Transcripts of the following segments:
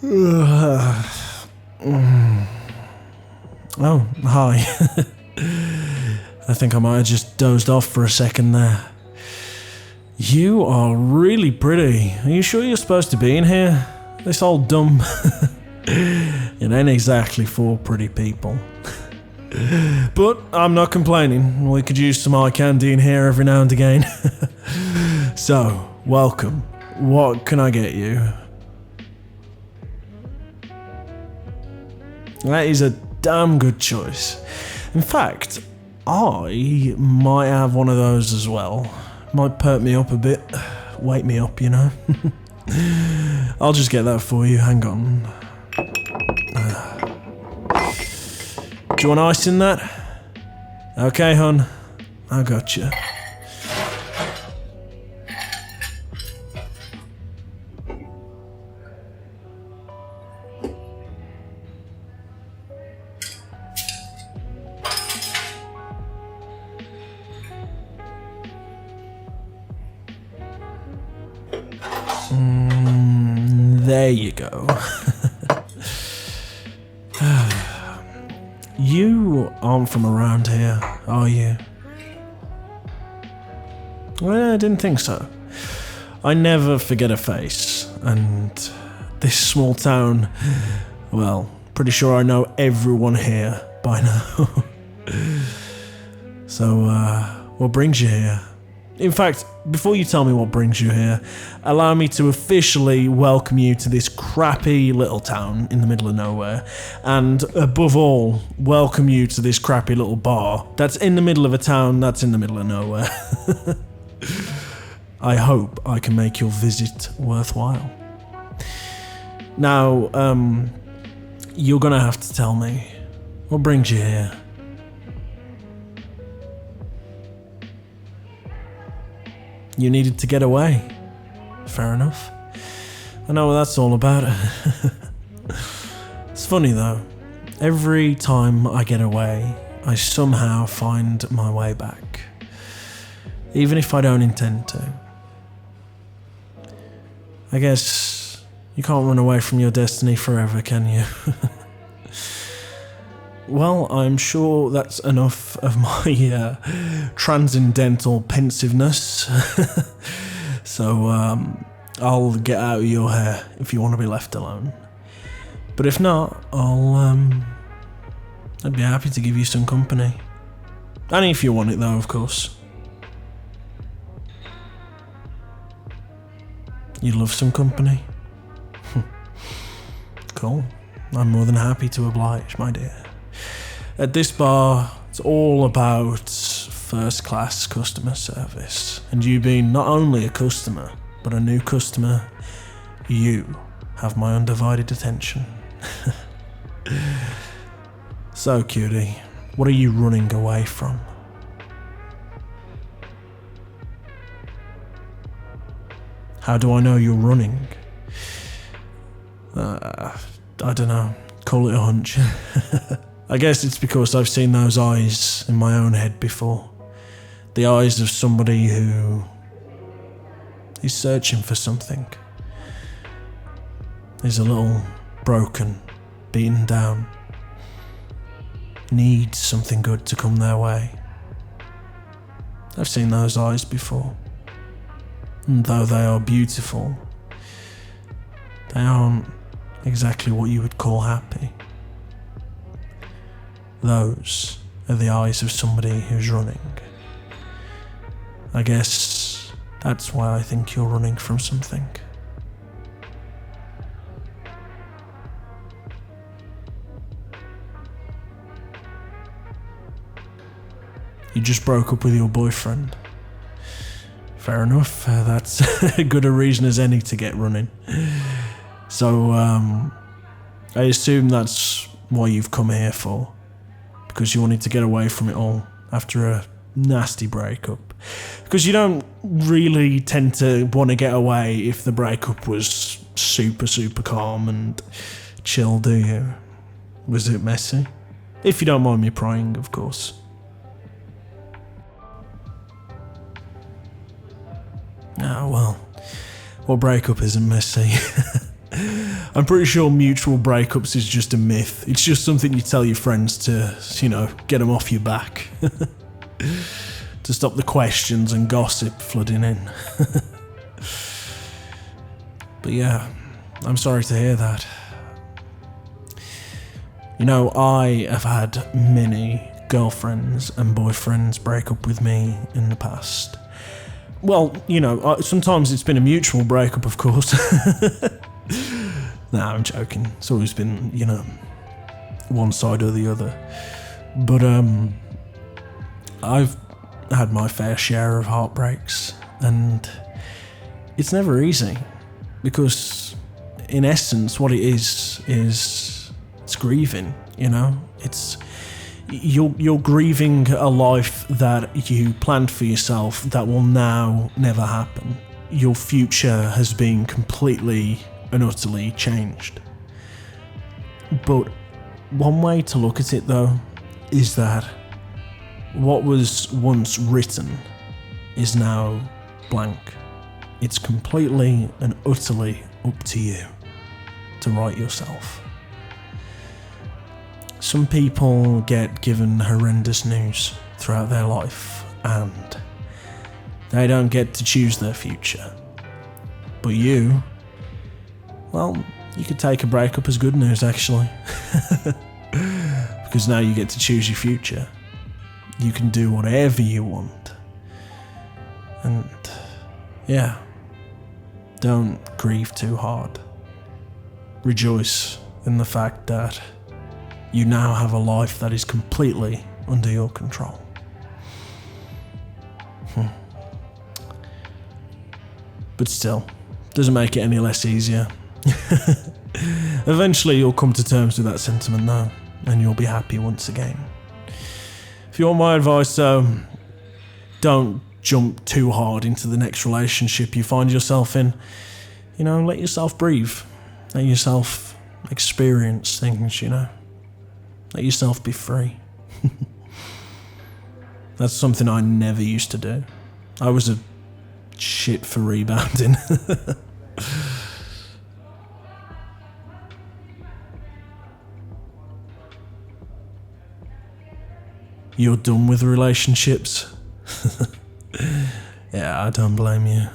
Oh, hi. I think I might have just dozed off for a second there. You are really pretty. Are you sure you're supposed to be in here? This old dumb... It ain't exactly for pretty people. But I'm not complaining. We could use some eye candy in here every now and again. So, welcome. What can I get you? That is a damn good choice. In fact, I might have one of those as well. Might perk me up a bit. Wake me up, you know. I'll just get that for you. Hang on. Do you want ice in that? Okay, hon. I got you. There you go. You aren't from around here, are you? Well, I didn't think so. I never forget a face, and this small town, well, pretty sure I know everyone here by now. So, what brings you here? In fact, before you tell me what brings you here, allow me to officially welcome you to this crappy little town in the middle of nowhere, and above all, welcome you to this crappy little bar that's in the middle of a town that's in the middle of nowhere. I hope I can make your visit worthwhile. Now, you're gonna have to tell me, what brings you here? You needed to get away. Fair enough. I know what that's all about. It's funny though. Every time I get away, I somehow find my way back. Even if I don't intend to. I guess you can't run away from your destiny forever, can you? Well, I'm sure that's enough of my transcendental pensiveness. So, I'll get out of your hair if you want to be left alone. But if not, I'd be happy to give you some company. And if you want it though, of course. You love some company? Cool. I'm more than happy to oblige, my dear. At this bar, it's all about first-class customer service. And you being not only a customer, but a new customer, you have my undivided attention. So, cutie, what are you running away from? How do I know you're running? I don't know. Call it a hunch. I guess it's because I've seen those eyes in my own head before. The eyes of somebody who is searching for something. Is a little broken, beaten down. Needs something good to come their way. I've seen those eyes before. And though they are beautiful, they aren't exactly what you would call happy. Those are the eyes of somebody who's running. I guess that's why I think you're running from something. You just broke up with your boyfriend. Fair enough, that's as good a reason as any to get running. So, I assume that's what you've come here for. Because you wanted to get away from it all after a nasty breakup. Because you don't really tend to want to get away if the breakup was super, super calm and chill, do you? Was it messy? If you don't mind me prying, of course. Oh, well, what breakup isn't messy? I'm pretty sure mutual breakups is just a myth. It's just something you tell your friends to, get them off your back. To stop the questions and gossip flooding in. But yeah, I'm sorry to hear that. I have had many girlfriends and boyfriends break up with me in the past. Well, sometimes it's been a mutual breakup, of course. Nah, I'm joking. It's always been, one side or the other. But I've had my fair share of heartbreaks, and it's never easy, because in essence what it is it's grieving. It's you're grieving a life that you planned for yourself that will now never happen. Your future has been completely and utterly changed. But one way to look at it, though, is that what was once written is now blank. It's completely and utterly up to you to write yourself. Some people get given horrendous news throughout their life, and they don't get to choose their future. But you could take a breakup as good news, actually. Because now you get to choose your future. You can do whatever you want. And yeah, don't grieve too hard. Rejoice in the fact that you now have a life that is completely under your control. But still, doesn't make it any less easier. Eventually you'll come to terms with that sentiment, though, and you'll be happy once again. If you want my advice, though, don't jump too hard into the next relationship you find yourself in. Let yourself breathe. Let yourself experience things, Let yourself be free. That's something I never used to do. I was a shit for rebounding. You're done with relationships? Yeah, I don't blame you.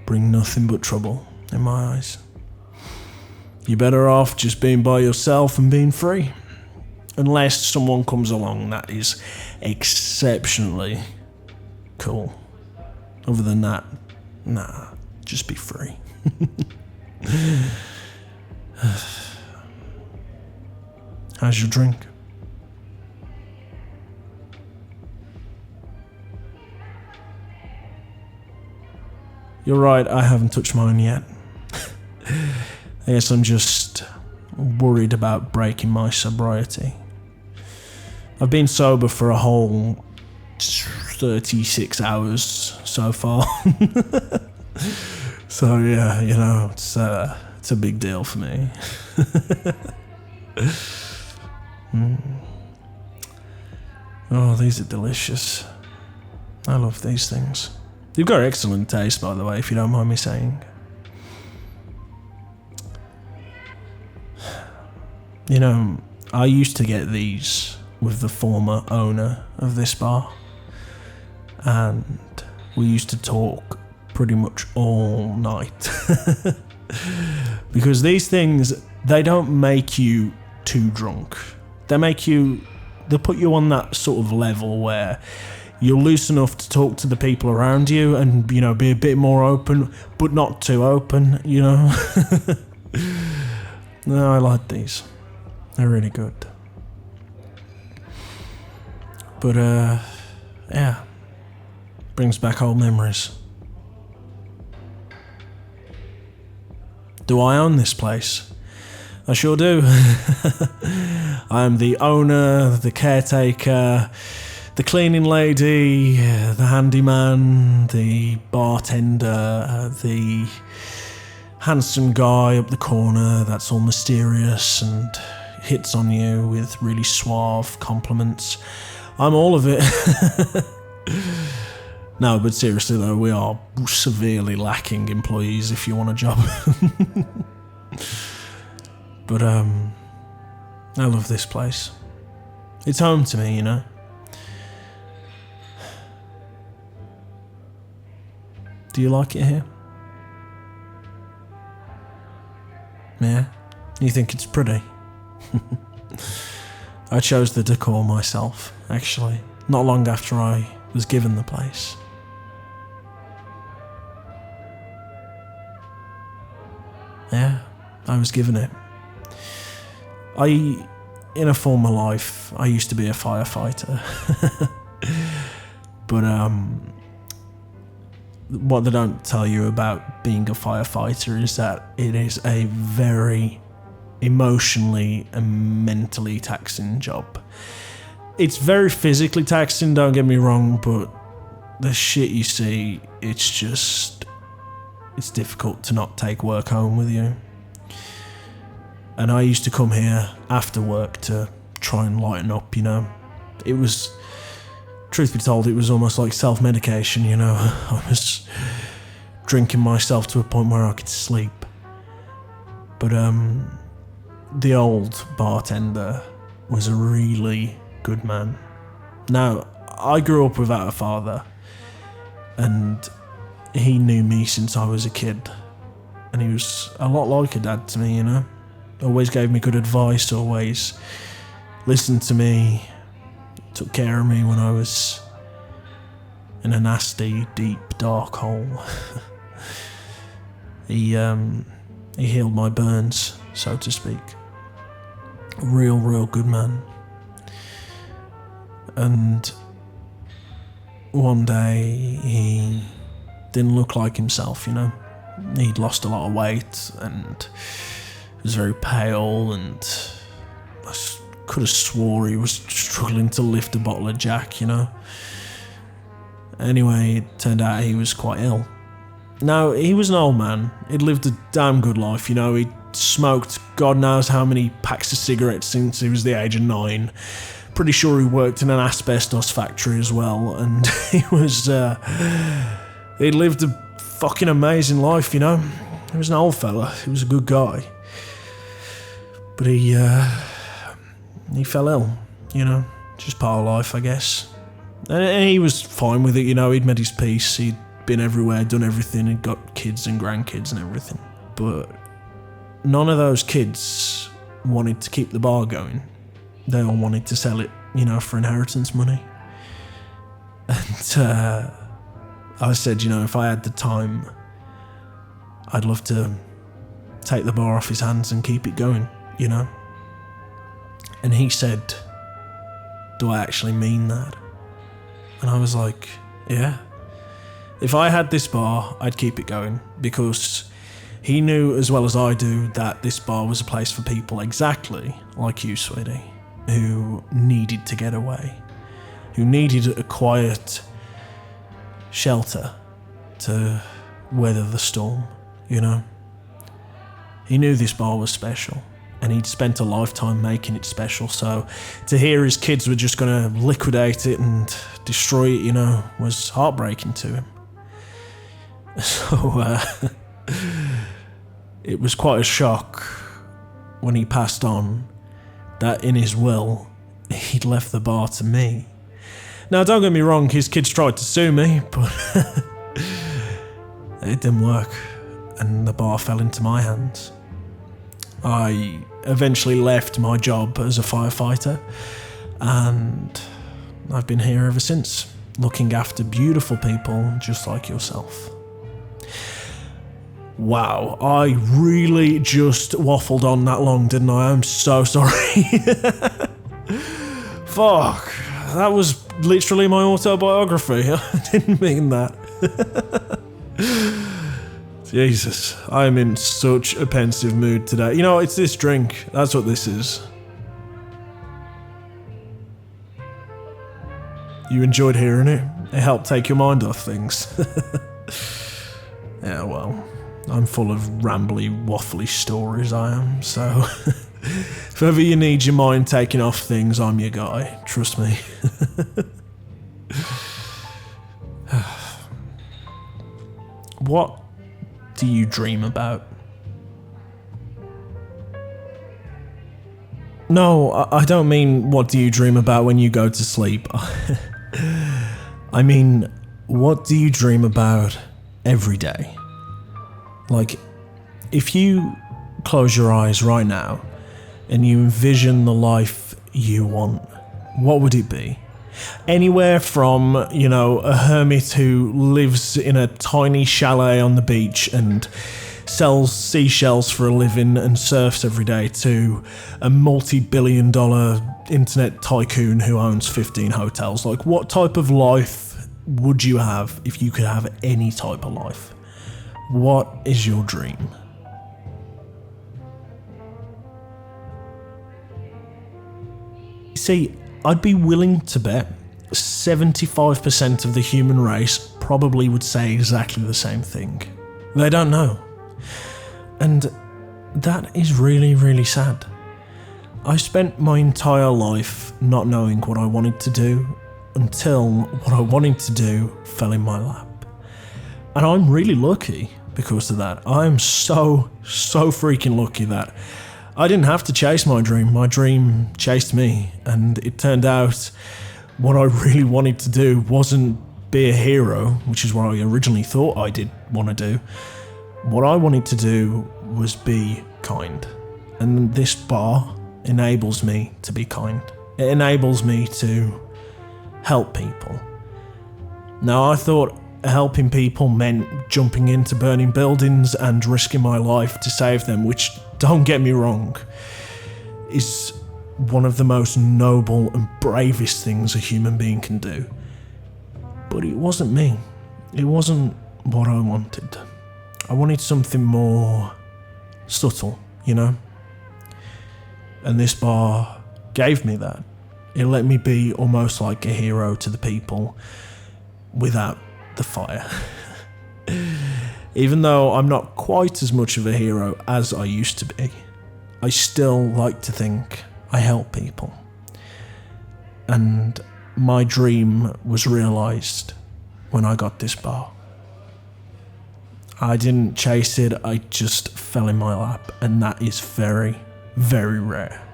Bring nothing but trouble in my eyes. You're better off just being by yourself and being free. Unless someone comes along that is exceptionally cool. Other than that, nah, just be free. How's your drink? You're right, I haven't touched mine yet. I guess I'm just worried about breaking my sobriety. I've been sober for a whole 36 hours so far. So yeah, it's a big deal for me. Oh, these are delicious. I love these things. You've got excellent taste, by the way, if you don't mind me saying. I used to get these with the former owner of this bar, and we used to talk pretty much all night. Because these things, they don't make you too drunk. They put you on that sort of level where you're loose enough to talk to the people around you and, be a bit more open, but not too open, No, I like these. They're really good. But, yeah. Brings back old memories. Do I own this place? I sure do. I am the owner, the caretaker, the cleaning lady, the handyman, the bartender, the handsome guy up the corner that's all mysterious and hits on you with really suave compliments. I'm all of it. No, but seriously though, we are severely lacking employees if you want a job. But I love this place. It's home to me, you know. Do you like it here? Yeah? You think it's pretty? I chose the decor myself, actually, not long after I was given the place. Yeah, I was given it. In a former life, I used to be a firefighter. But what they don't tell you about being a firefighter is that it is a very emotionally and mentally taxing job. It's very physically taxing, don't get me wrong, but the shit you see, it's difficult to not take work home with you. And I used to come here after work to try and lighten up, you know. It was, truth be told, it was almost like self-medication, you know. I was drinking myself to a point where I could sleep. But the old bartender was a really good man. Now, I grew up without a father, and he knew me since I was a kid. And he was a lot like a dad to me, you know. Always gave me good advice, always listened to me, took care of me when I was in a nasty, deep, dark hole. He healed my burns, so to speak. Real good man. And one day he didn't look like himself, you know. He'd lost a lot of weight and he was very pale, and I could have swore he was struggling to lift a bottle of Jack, you know. Anyway, it turned out he was quite ill. Now, he was an old man. He'd lived a damn good life, you know. He'd smoked God knows how many packs of cigarettes since he was the age of 9. Pretty sure he worked in an asbestos factory as well, and he'd lived a fucking amazing life, you know. He was an old fella. He was a good guy. But he fell ill, you know, just part of life, I guess. And he was fine with it, you know. He'd made his peace. He'd been everywhere, done everything. He'd got kids and grandkids and everything. But none of those kids wanted to keep the bar going. They all wanted to sell it, you know, for inheritance money. And I said, you know, if I had the time, I'd love to take the bar off his hands and keep it going, you know. And he said, do I actually mean that? And I was like, yeah. If I had this bar, I'd keep it going, because he knew as well as I do that this bar was a place for people exactly like you, sweetie, who needed to get away, who needed a quiet shelter to weather the storm, you know. He knew this bar was special, and he'd spent a lifetime making it special, so to hear his kids were just going to liquidate it and destroy it, you know, was heartbreaking to him. So it was quite a shock when he passed on that in his will he'd left the bar to me. Now, don't get me wrong, his kids tried to sue me, but it didn't work, and the bar fell into my hands. I eventually left my job as a firefighter, and I've been here ever since, looking after beautiful people just like yourself. Wow, I really just waffled on that long, didn't I? I'm so sorry. Fuck, that was literally my autobiography. I didn't mean that. Jesus, I'm in such a pensive mood today. You know, it's this drink. That's what this is. You enjoyed hearing it? It helped take your mind off things. Yeah, well, I'm full of rambly, waffly stories, I am, so if ever you need your mind taking off things, I'm your guy, trust me. what do you dream about? No, I don't mean what do you dream about when you go to sleep. I mean, what do you dream about every day? Like, if you close your eyes right now and you envision the life you want, what would it be? Anywhere from, a hermit who lives in a tiny chalet on the beach and sells seashells for a living and surfs every day, to a multi-billion-dollar internet tycoon who owns 15 hotels. Like, what type of life would you have if you could have any type of life? What is your dream? See, I'd be willing to bet 75% of the human race probably would say exactly the same thing. They don't know. And that is really, really sad. I spent my entire life not knowing what I wanted to do until what I wanted to do fell in my lap. And I'm really lucky because of that. I'm so freaking lucky that I didn't have to chase my dream. My dream chased me, and it turned out what I really wanted to do wasn't be a hero, which is what I originally thought I did want to do. What I wanted to do was be kind, and this bar enables me to be kind. It enables me to help people. Now, I thought helping people meant jumping into burning buildings and risking my life to save them, which, don't get me wrong, is one of the most noble and bravest things a human being can do. But it wasn't me. It wasn't what I wanted. I wanted something more subtle, And this bar gave me that. It let me be almost like a hero to the people without the fire. Even though I'm not quite as much of a hero as I used to be, I still like to think I help people. And my dream was realised when I got this bar. I didn't chase it, I just fell in my lap, and that is very, very rare.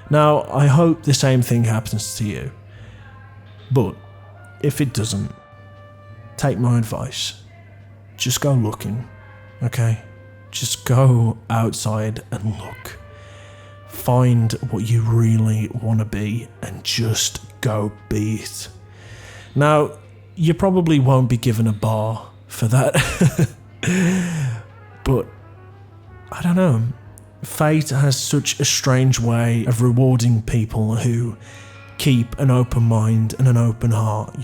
Now, I hope the same thing happens to you, but if it doesn't, take my advice. Just go looking, okay? Just go outside and look. Find what you really want to be and just go be it. Now, you probably won't be given a bar for that, but I don't know. Fate has such a strange way of rewarding people who keep an open mind and an open heart,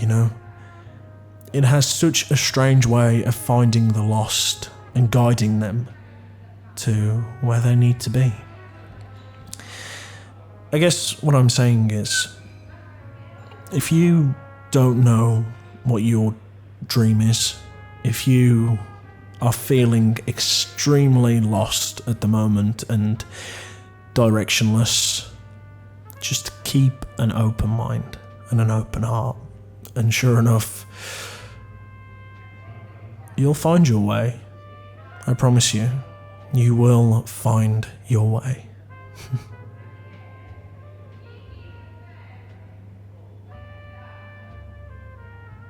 It has such a strange way of finding the lost and guiding them to where they need to be. I guess what I'm saying is, if you don't know what your dream is, if you are feeling extremely lost at the moment and directionless, just keep an open mind and an open heart, and sure enough, you'll find your way. I promise you, you will find your way.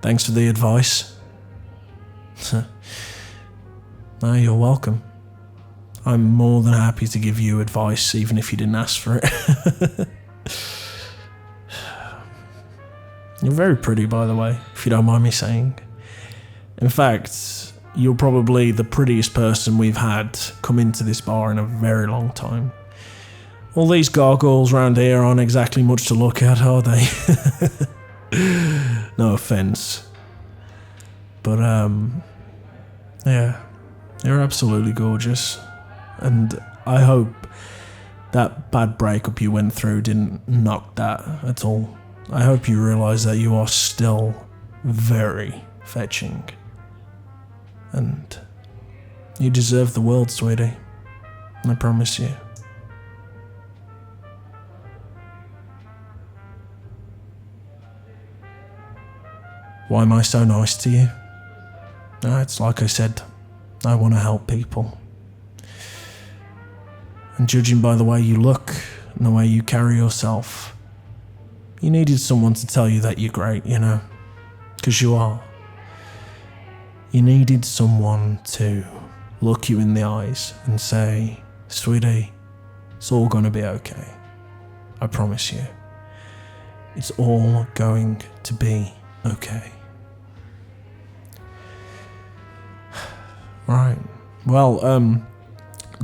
Thanks for the advice. No, you're welcome. I'm more than happy to give you advice, even if you didn't ask for it. You're very pretty, by the way, if you don't mind me saying. In fact, you're probably the prettiest person we've had come into this bar in a very long time. All these gargoyles around here aren't exactly much to look at, are they? No offense. But, yeah, you're absolutely gorgeous. And I hope that bad breakup you went through didn't knock that at all. I hope you realise that you are still very fetching. And you deserve the world, sweetie. I promise you. Why am I so nice to you? It's like I said, I want to help people. And judging by the way you look and the way you carry yourself, you needed someone to tell you that you're great, you know? Because you are. You needed someone to look you in the eyes and say, sweetie, it's all going to be okay. I promise you. It's all going to be okay. Right. Well,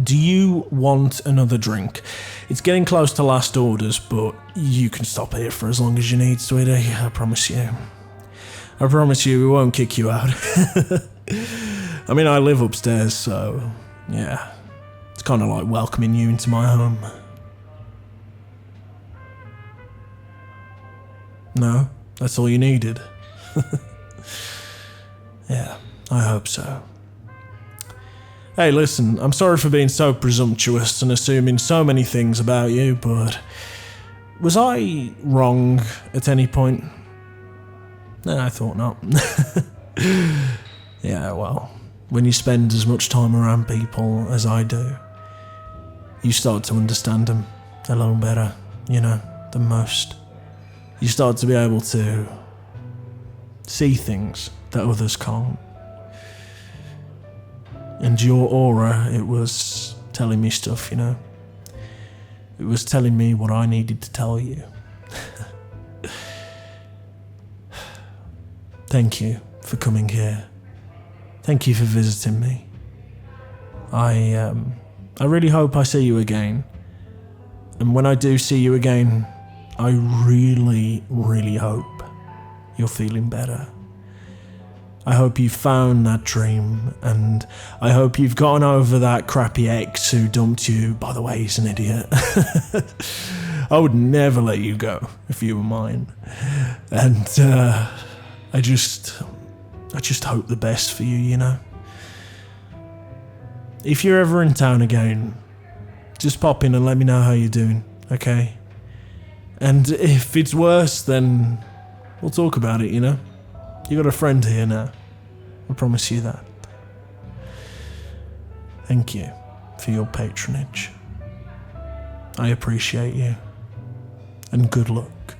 do you want another drink? It's getting close to last orders, but you can stop here for as long as you need, sweetie. I promise you. I promise you we won't kick you out. I mean, I live upstairs, so yeah. It's kind of like welcoming you into my home. No? That's all you needed? Yeah, I hope so. Hey, listen, I'm sorry for being so presumptuous and assuming so many things about you, but was I wrong at any point? No, I thought not. Yeah, well, when you spend as much time around people as I do, you start to understand them a little better, you know, than most. You start to be able to see things that others can't. And your aura, it was telling me stuff, you know. It was telling me what I needed to tell you. Thank you for coming here. Thank you for visiting me. I really hope I see you again. And when I do see you again, I really, really hope you're feeling better. I hope you found that dream, and I hope you've gotten over that crappy ex who dumped you. By the way, he's an idiot. I would never let you go if you were mine. And I just hope the best for you, you know. If you're ever in town again, just pop in and let me know how you're doing, okay? And if it's worse, then we'll talk about it, you know? You got a friend here now. I promise you that. Thank you for your patronage. I appreciate you. And good luck.